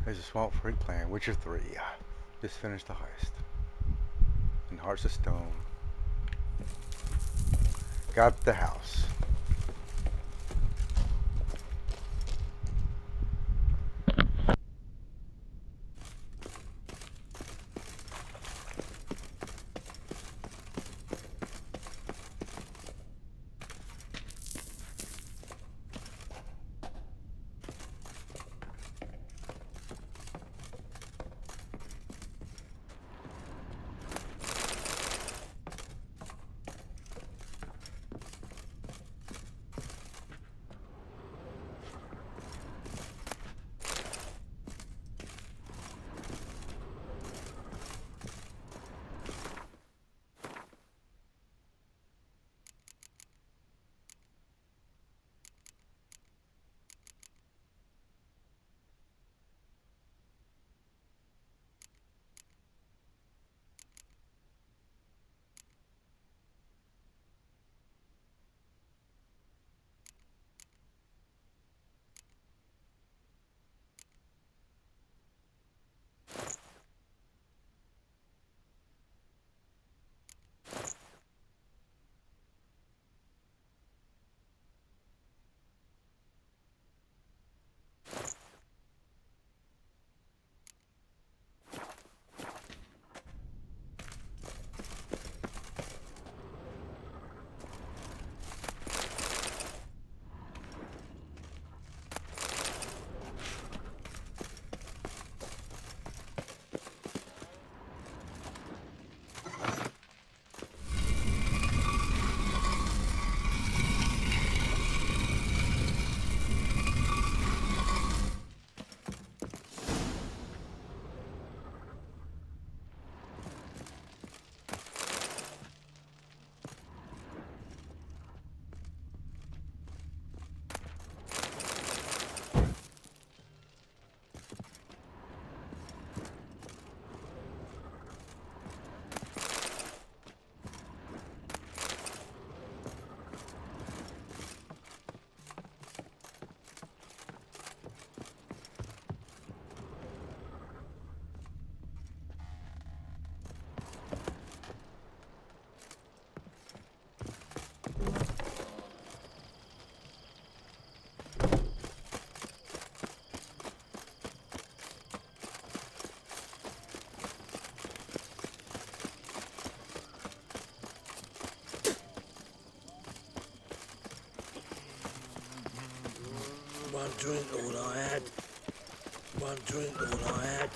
There's a Swamp Freak playing Witcher 3. Just finished the heist. In Hearts of Stone. Got the house. One drink all I had. One drink all I had.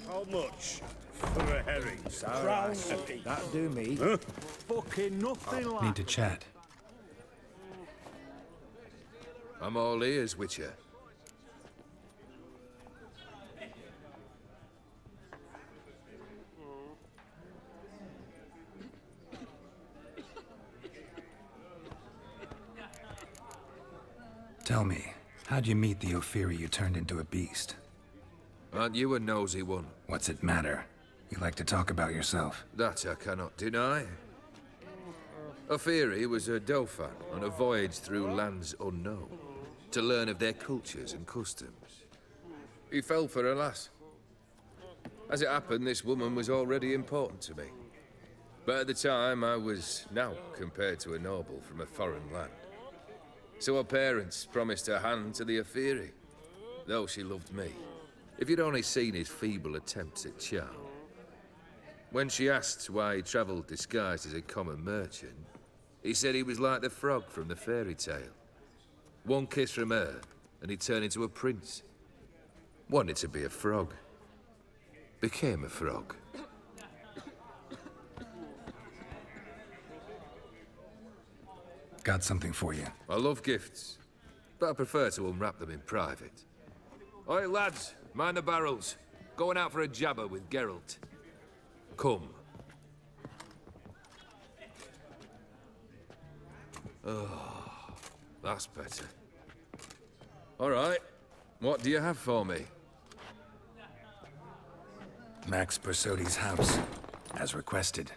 How much for a herring? Crown apiece. That'd do me. Huh? Fucking nothing like. Need to chat. I'm all ears, Witcher. Tell me, how'd you meet the Ophiri you turned into a beast? Aren't you a nosy one? What's it matter? You like to talk about yourself. That I cannot deny. Ophiri was a Dauphin on a voyage through lands unknown, to learn of their cultures and customs. He fell for a lass. As it happened, this woman was already important to me. But at the time, I was now compared to a noble from a foreign land. So her parents promised her hand to the Ophiri, though she loved me. If you'd only seen his feeble attempts at charm. When she asked why he travelled disguised as a common merchant, he said he was like the frog from the fairy tale. One kiss from her, and he turned into a prince. Wanted to be a frog. Became a frog. Got something for you. I love gifts, but I prefer to unwrap them in private. Oi, lads, mind the barrels. Going out for a jabber with Geralt. Come. Oh, that's better. All right, what do you have for me? Max Bersodi's house, as requested.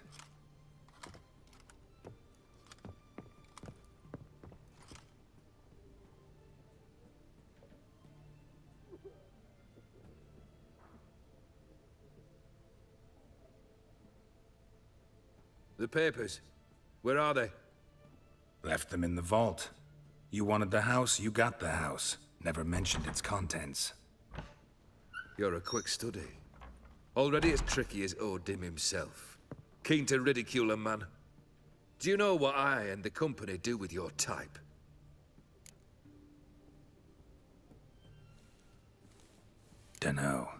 The papers. Where are they? Left them in the vault. You wanted the house, you got the house. Never mentioned its contents. You're a quick study. Already as tricky as Odin himself. Keen to ridicule a man. Do you know what I and the company do with your type? Dunno.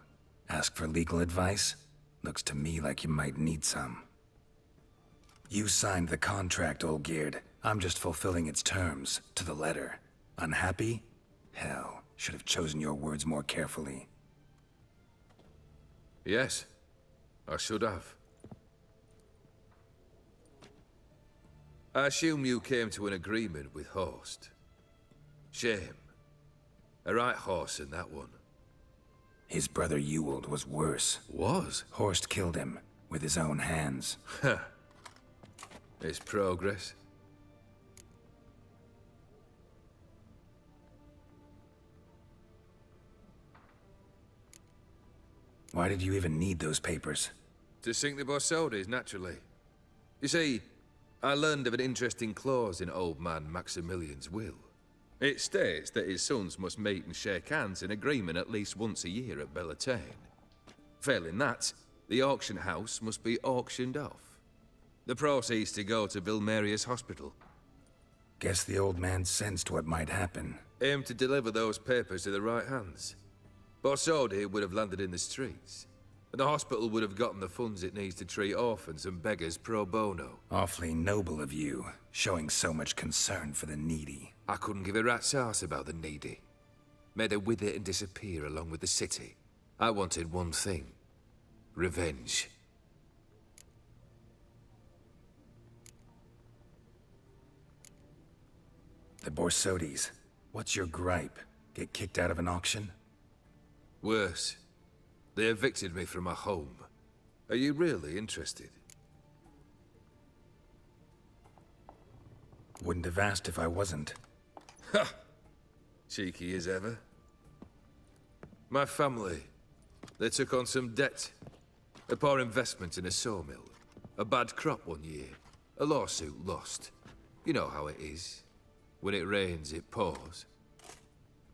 Ask for legal advice? Looks to me like you might need some. You signed the contract, Olgierd. I'm just fulfilling its terms, to the letter. Unhappy? Hell, should have chosen your words more carefully. Yes, I should have. I assume you came to an agreement with Horst. Shame. A right horse in that one. His brother Ewald was worse. Was? Horst killed him, with his own hands. It's progress. Why did you even need those papers? To sink the Borsodis, naturally. You see, I learned of an interesting clause in old man Maximilian's will. It states that his sons must meet and shake hands in agreement at least once a year at Bellatane. Failing that, the auction house must be auctioned off. The proceeds to go to Vilmeria's hospital. Guess the old man sensed what might happen. Aim to deliver those papers to the right hands. Borsodi would have landed in the streets, and the hospital would have gotten the funds it needs to treat orphans and beggars pro bono. Awfully noble of you, showing so much concern for the needy. I couldn't give a rat's ass about the needy. Made her wither and disappear along with the city. I wanted one thing. Revenge. The Borsodis. What's your gripe? Get kicked out of an auction? Worse. They evicted me from my home. Are you really interested? Wouldn't have asked if I wasn't. Ha! Cheeky as ever. My family, they took on some debt. A poor investment in a sawmill. A bad crop one year. A lawsuit lost. You know how it is. When it rains, it pours.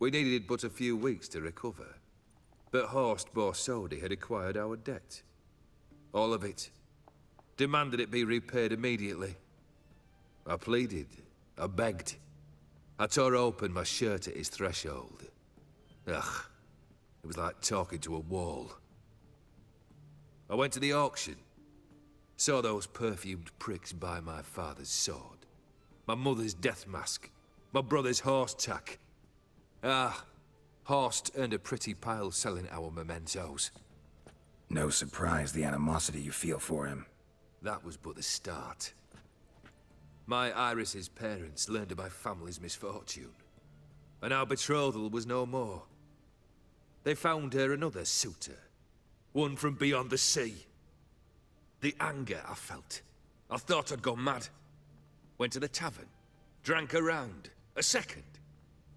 We needed but a few weeks to recover. But Horst Borsodi had acquired our debt. All of it. Demanded it be repaid immediately. I pleaded. I begged. I tore open my shirt at his threshold. Ugh. It was like talking to a wall. I went to the auction. Saw those perfumed pricks buy my father's sword. My mother's death mask. My brother's horse tack. Ah, Horst earned a pretty pile selling our mementos. No surprise the animosity you feel for him. That was but the start. My Iris's parents learned of my family's misfortune, and our betrothal was no more. They found her another suitor, one from beyond the sea. The anger I felt, I thought I'd gone mad. Went to the tavern, drank a round, a second,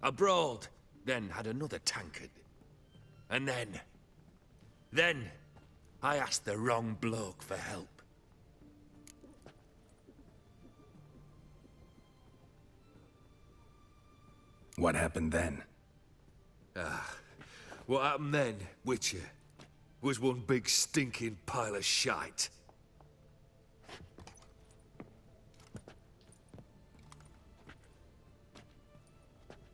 a brawled, then had another tankard. And then, I asked the wrong bloke for help. What happened then? What happened then, Witcher, was one big stinking pile of shite.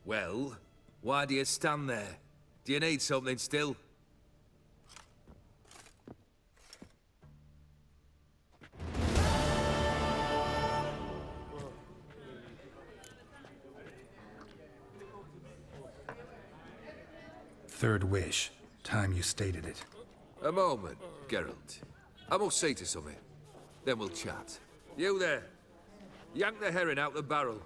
Well, why do you stand there? Do you need something still? Third wish. Time you stated it. A moment, Geralt. I must see to something. Then we'll chat. You there. Yank the herring out the barrel.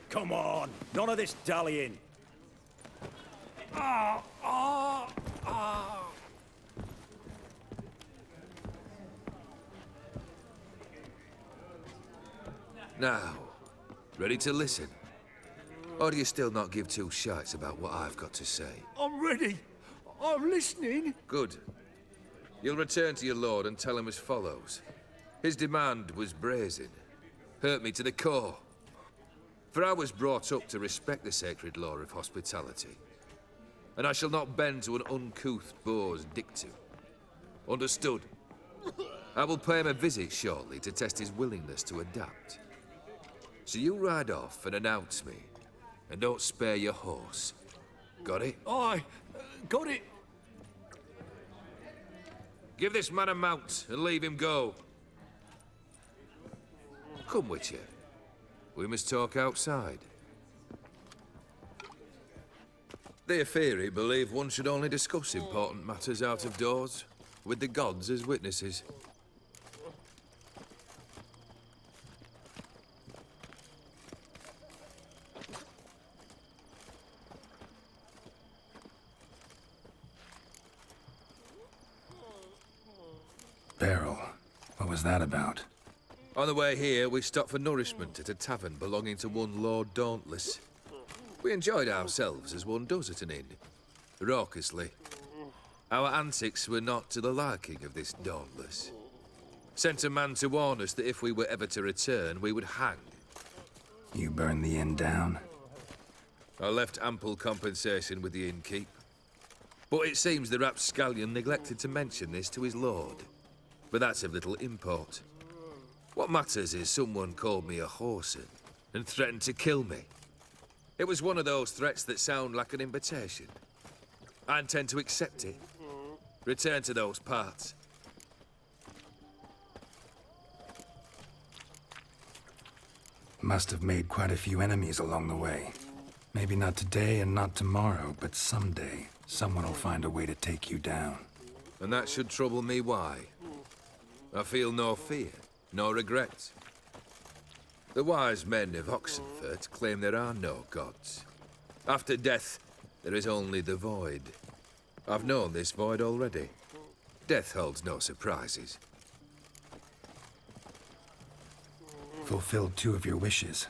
Come on, none of this dallying. Now, ready to listen? Or do you still not give two shites about what I've got to say? I'm ready. I'm listening. Good. You'll return to your lord and tell him as follows. His demand was brazen. Hurt me to the core. For I was brought up to respect the sacred law of hospitality. And I shall not bend to an uncouth boor's dictum. Understood? I will pay him a visit shortly to test his willingness to adapt. So you ride off and announce me. And don't spare your horse. Got it? Aye, got it. Give this man a mount and leave him go. Come with you. We must talk outside. The Afiri believe one should only discuss important matters out of doors, with the gods as witnesses. Beryl, what was that about? On the way here, we stopped for nourishment at a tavern belonging to one Lord Dauntless. We enjoyed ourselves as one does at an inn, raucously. Our antics were not to the liking of this Dauntless. Sent a man to warn us that if we were ever to return, we would hang. You burned the inn down? I left ample compensation with the innkeep. But it seems the rapscallion neglected to mention this to his lord. But that's of little import. What matters is someone called me a whoreson and threatened to kill me. It was one of those threats that sound like an invitation. I intend to accept it. Return to those parts. Must have made quite a few enemies along the way. Maybe not today and not tomorrow, but someday, someone will find a way to take you down. And that should trouble me why. I feel no fear, no regret. The wise men of Oxenfurt claim there are no gods. After death, there is only the void. I've known this void already. Death holds no surprises. Fulfilled 2 of your wishes.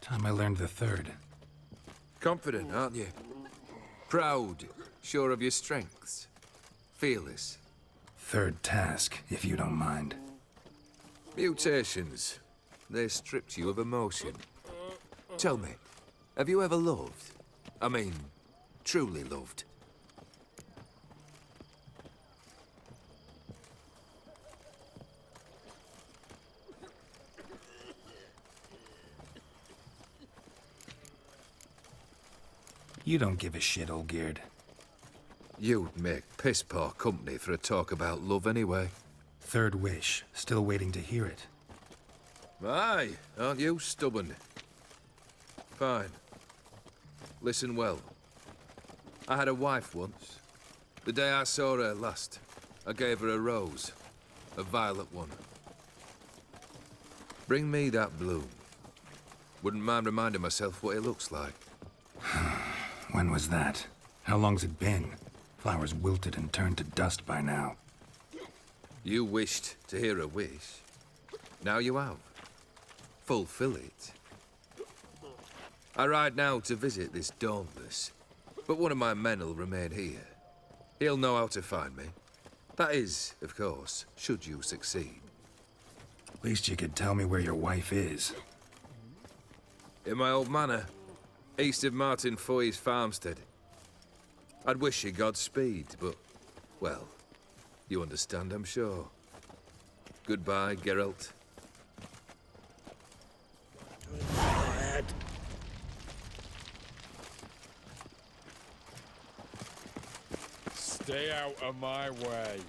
Time I learned the 3rd. Confident, aren't you? Proud, sure of your strengths. Fearless. 3rd task, if you don't mind. Mutations. They stripped you of emotion. Tell me, have you ever loved? I mean, truly loved? You don't give a shit, Olgierd. You'd make piss-poor company for a talk about love anyway. 3rd wish, still waiting to hear it. Aye, aren't you stubborn? Fine. Listen well. I had a wife once. The day I saw her last, I gave her a rose. A violet one. Bring me that bloom. Wouldn't mind reminding myself what it looks like. When was that? How long's it been? Flowers wilted and turned to dust by now. You wished to hear a wish. Now you have. Fulfill it. I ride now to visit this Dauntless, but one of my men will remain here. He'll know how to find me. That is, of course, should you succeed. Least you could tell me where your wife is. In my old manor, east of Martin Foy's farmstead. I'd wish you Godspeed, but, well, you understand, I'm sure. Goodbye, Geralt. Stay out of my way.